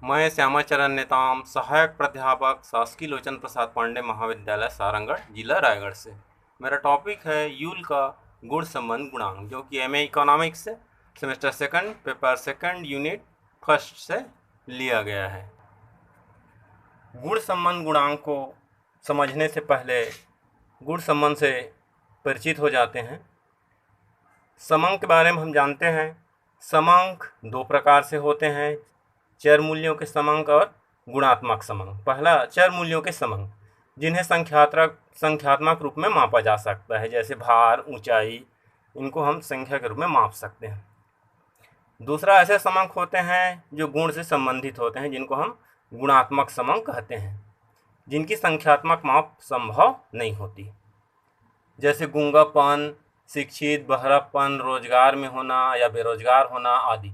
मैं श्यामाचरण नेताम, सहायक प्राध्यापक शासकीय लोचन प्रसाद पांडे महाविद्यालय सारंगढ़, जिला रायगढ़ से। मेरा टॉपिक है यूल का गुण संबंध गुणांक, जो कि एमए इकोनॉमिक्स से semester second paper second unit first से लिया गया है। गुण संबंध गुणांक को समझने से पहले गुण संबंध से परिचित हो जाते हैं। समांक के बारे में हम जानते हैं। समांक दो प्रकार से होते हैं, चर मूल्यों के समांक और गुणात्मक समांक। पहला चर मूल्यों के समांक, जिन्हें संख्यात्मक रूप में मापा जा सकता है, जैसे भार, ऊंचाई, इनको हम संख्या के रूप में माप सकते हैं। दूसरा ऐसे समांक होते हैं जो गुण से संबंधित होते हैं, जिनको हम गुणात्मक समांक कहते हैं, जिनकी संख्यात्मक माप संभव नहीं होती, जैसे गूंगापन, शिक्षित, बहरापन, रोजगार में होना या बेरोजगार होना आदि।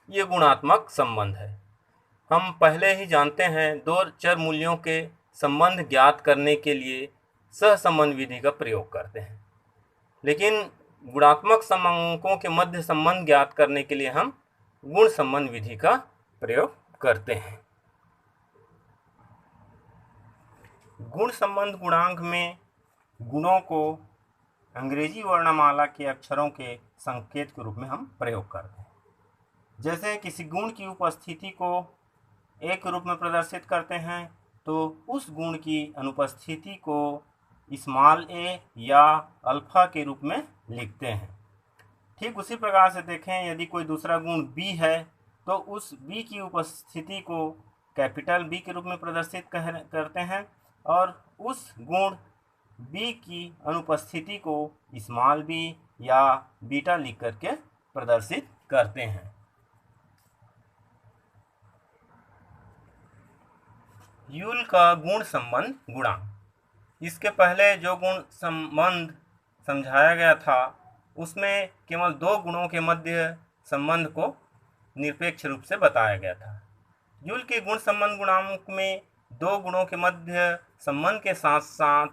ये गुणात्मक संबंध है। हम पहले ही जानते हैं, दो चर मूल्यों के संबंध ज्ञात करने के लिए सहसंबंध विधि का प्रयोग करते हैं, लेकिन गुणात्मक समांकों के मध्य संबंध ज्ञात करने के लिए हम गुण संबंध विधि का प्रयोग करते हैं। गुण संबंध गुणांक में गुणों को अंग्रेजी वर्णमाला के अक्षरों के संकेत के रूप में हम प्रयोग करते हैं। जैसे किसी गुण की उपस्थिति को एक रूप में प्रदर्शित करते हैं, तो उस गुण की अनुपस्थिति को स्मॉल ए या अल्फा के रूप में लिखते हैं। ठीक उसी प्रकार से देखें, यदि कोई दूसरा गुण बी है, तो उस बी की उपस्थिति को कैपिटल बी के रूप में प्रदर्शित करते हैं, और उस गुण बी की अनुपस्थिति को स्मॉल बी या बीटा लिख करके प्रदर्शित करते हैं। यूल का गुण संबंध गुणांक, इसके पहले जो गुण संबंध समझाया गया था, उसमें केवल दो गुणों के मध्य संबंध को निरपेक्ष रूप से बताया गया था। यूल के गुण संबंध गुणांक में दो गुणों के मध्य संबंध के साथ साथ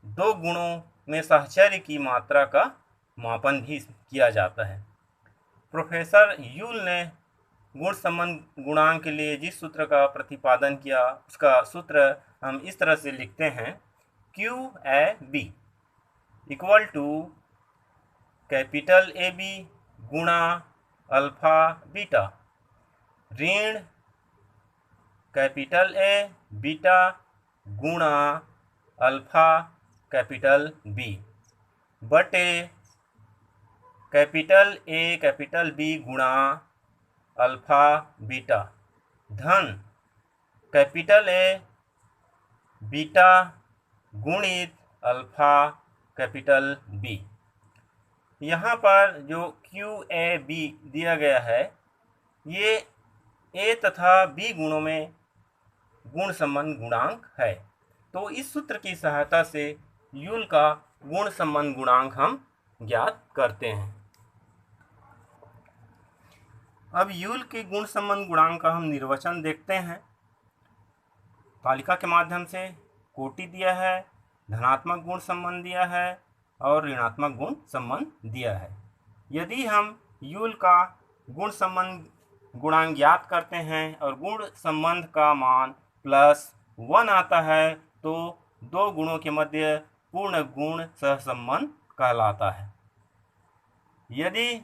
दो गुणों में साहचर्य की मात्रा का मापन भी किया जाता है। प्रोफेसर यूल ने गुण संबंध गुणांक के लिए जिस सूत्र का प्रतिपादन किया, उसका सूत्र हम इस तरह से लिखते हैं, QAB equal to capital AB गुणा अल्फा बीटा ऋण कैपिटल A बीटा गुणा अल्फा कैपिटल B बटे कैपिटल A कैपिटल B गुणा अल्फा बीटा धन कैपिटल A बीटा गुणित अल्फा कैपिटल B। यहाँ पर जो QAB दिया गया है, ये A तथा B गुणों में गुण संबंध गुणांक है। तो इस सूत्र की सहायता से यूल का गुण संबंध गुणांक हम ज्ञात करते हैं। अब यूल के गुण संबंध गुणांक का हम निर्वचन देखते हैं। तालिका के माध्यम से कोटि दिया है, धनात्मक गुण संबंध दिया है और ऋणात्मक गुण संबंध दिया है। यदि हम यूल का गुण संबंध गुणांक ज्ञात करते हैं और गुण संबंध का मान +1 आता है, तो दो गुणों के मध्य पूर्ण गुण सहसंबंध कहलाता है। यदि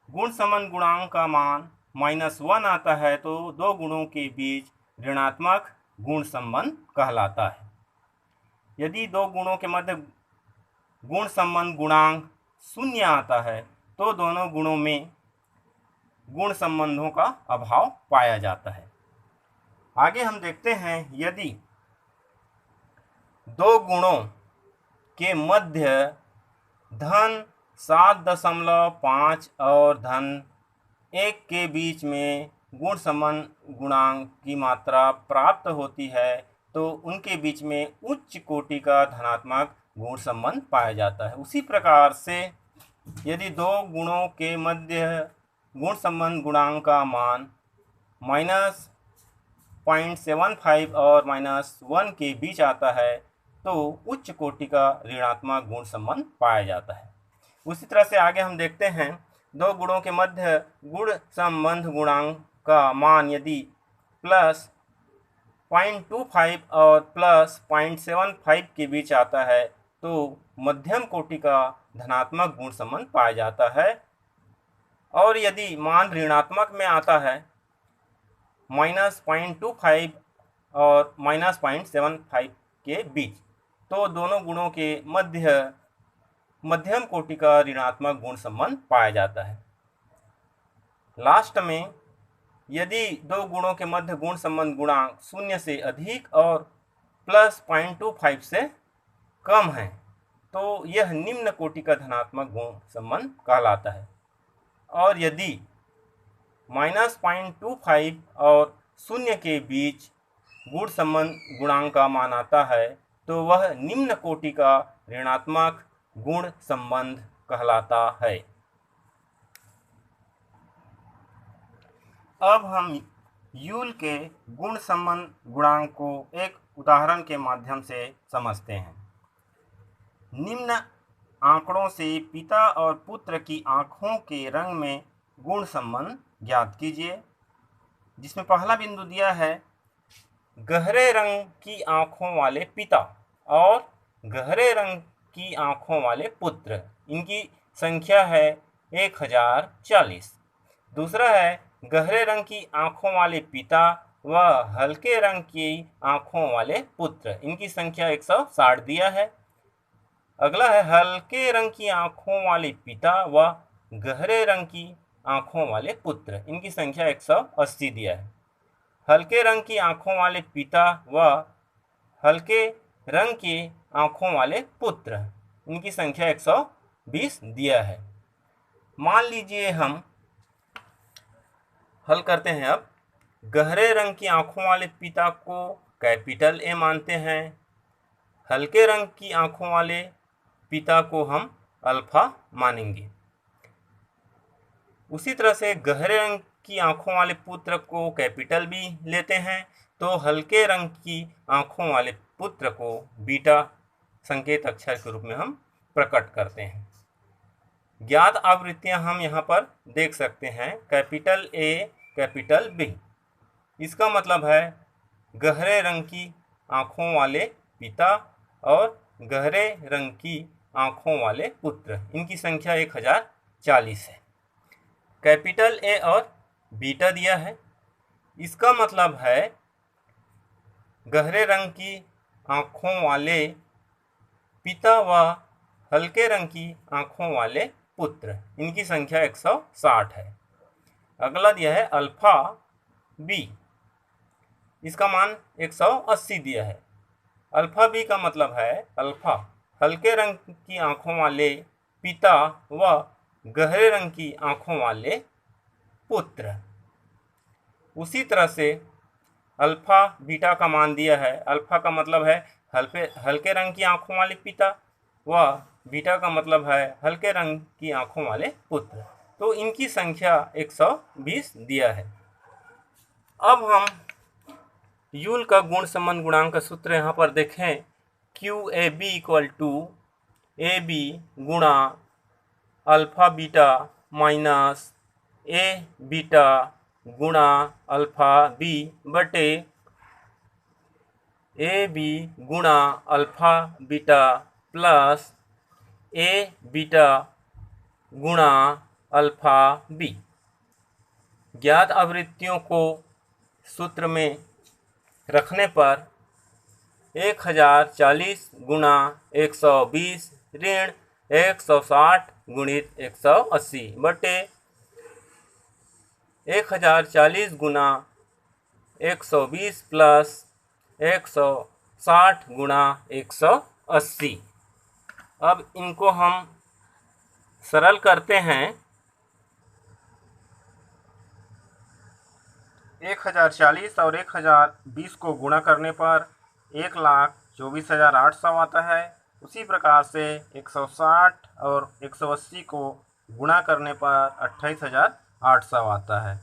गुण संबंध गुणांक का मान -1 आता है, तो दो गुणों के बीच ऋणात्मक गुण संबंध कहलाता है। यदि दो गुणों के मध्य गुण संबंध गुणांक 0 आता है, तो दोनों गुणों में गुण संबंधों का अभाव पाया जाता है। आगे हम देखते हैं, यदि दो गुणों के मध्य धन 7.5 और धन 1 के बीच में गुण संबंध गुणांक की मात्रा प्राप्त होती है, तो उनके बीच में उच्च कोटि का धनात्मक गुण संबंध पाया जाता है। उसी प्रकार से यदि दो गुणों के मध्य गुण संबंध गुणांक का मान -0.75 और -1 के बीच आता है, तो उच्च कोटि का ऋणात्मक गुण संबंध पाया जाता है। उसी तरह से आगे हम देखते हैं, दो गुणों के मध्य गुण संबंध गुणांक का मान यदि प्लस 0.25 और प्लस 0.75 के बीच आता है तो मध्यम कोटि का धनात्मक गुण संबंध पाया जाता है। और यदि मान ऋणात्मक में आता है -0.25 और -0.75 के बीच, तो दोनों गुणों के मध्यम कोटि का ऋणात्मक गुण संबंध पाया जाता है। लास्ट में यदि दो गुणों के मध्य गुण संबंध गुणांक 0 से अधिक और प्लस 0.25 से कम है तो यह निम्न कोटि का धनात्मक गुण संबंध कहलाता है। और यदि -0.25 और 0 के बीच गुण संबंध गुणांक का मान आता है तो वह निम्न कोटि का ऋणात्मक गुण संबंध कहलाता है। अब हम यूल के गुण संबंध गुणांक को एक उदाहरण के माध्यम से समझते हैं। निम्न आंकड़ों से पिता और पुत्र की आंखों के रंग में गुण संबंध ज्ञात कीजिए। जिसमें पहला बिंदु दिया है गहरे रंग की आंखों वाले पिता और गहरे रंग की आंखों वाले पुत्र, इनकी संख्या है 1040। दूसरा है गहरे रंग की आंखों वाले पिता व हल्के रंग की आंखों वाले पुत्र, इनकी संख्या 160 दिया है। अगला है हल्के रंग की आंखों वाले पिता व गहरे रंग की आंखों वाले पुत्र, इनकी संख्या 180 दिया है। हल्के रंग की आंखों वाले पिता व हल्के रंग की आंखों वाले पुत्र, इनकी संख्या 120 दिया है। मान लीजिए हम हल करते हैं। अब गहरे रंग की आंखों वाले पिता को कैपिटल ए मानते हैं, हल्के रंग की आंखों वाले पिता को हम अल्फा मानेंगे। उसी तरह से गहरे रंग की आंखों वाले पुत्र को कैपिटल बी लेते हैं तो हल्के रंग की आंखों वाले पुत्र को बीटा संकेत अक्षर के रूप में हम प्रकट करते हैं। ज्ञात आवृत्तियां हम यहाँ पर देख सकते हैं, कैपिटल ए कैपिटल बी। इसका मतलब है गहरे रंग की आंखों वाले पिता और गहरे रंग की आंखों वाले पुत्र, इनकी संख्या 1040 है। कैपिटल ए और बीटा दिया है, इसका मतलब है गहरे रंग की आंखों वाले पिता व हल्के रंग की आंखों वाले पुत्र, इनकी संख्या 160 है। अगला दिया है अल्फा बी, इसका मान 180 दिया है। अल्फा बी का मतलब है अल्फा हल्के रंग की आंखों वाले पिता व गहरे रंग की आंखों वाले पुत्र। उसी तरह से अल्फा बीटा का मान दिया है। अल्फा का मतलब है हल्के रंग की आंखों वाले पिता व बीटा का मतलब है हल्के रंग की आंखों वाले पुत्र, तो इनकी संख्या 120 दिया है। अब हम यूल का गुण संबंध गुणांक का सूत्र यहाँ पर देखें। QAB इक्वल टू AB गुणा alpha beta minus A beta गुणा अल्फा बी बटे AB गुणा alpha beta plus A beta गुणा अल्फा बी। ज्ञात आवृत्तियों को सूत्र में रखने पर 1040 गुणा 120 ऋण 160 गुणित 180 बटे 1040 गुणा 120 प्लस 160 गुणा 180। अब इनको हम सरल करते हैं। 1040 और 1020 को गुणा करने पर 1,24,800 आता है। उसी प्रकार से 160 और 180 को गुणा करने पर 28,800 आता है।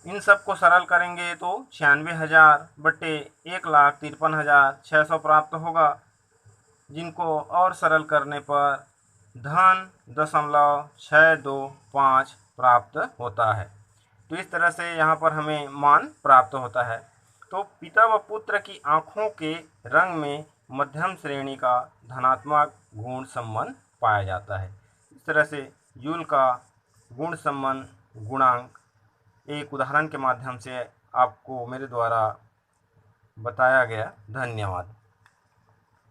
इन सब को सरल करेंगे तो 96,000 बटे 1,53,600 प्राप्त होगा, जिनको और सरल करने पर धन 0.625 प्राप्त होता है। तो इस तरह से यहाँ पर हमें मान प्राप्त होता है। तो पिता व पुत्र की आँखों के रंग में मध्यम श्रेणी का धनात्मक गुण संबंध पाया जाता है। इस तरह से यूल का गुण संबंध गुणांक एक उदाहरण के माध्यम से आपको मेरे द्वारा बताया गया। धन्यवाद।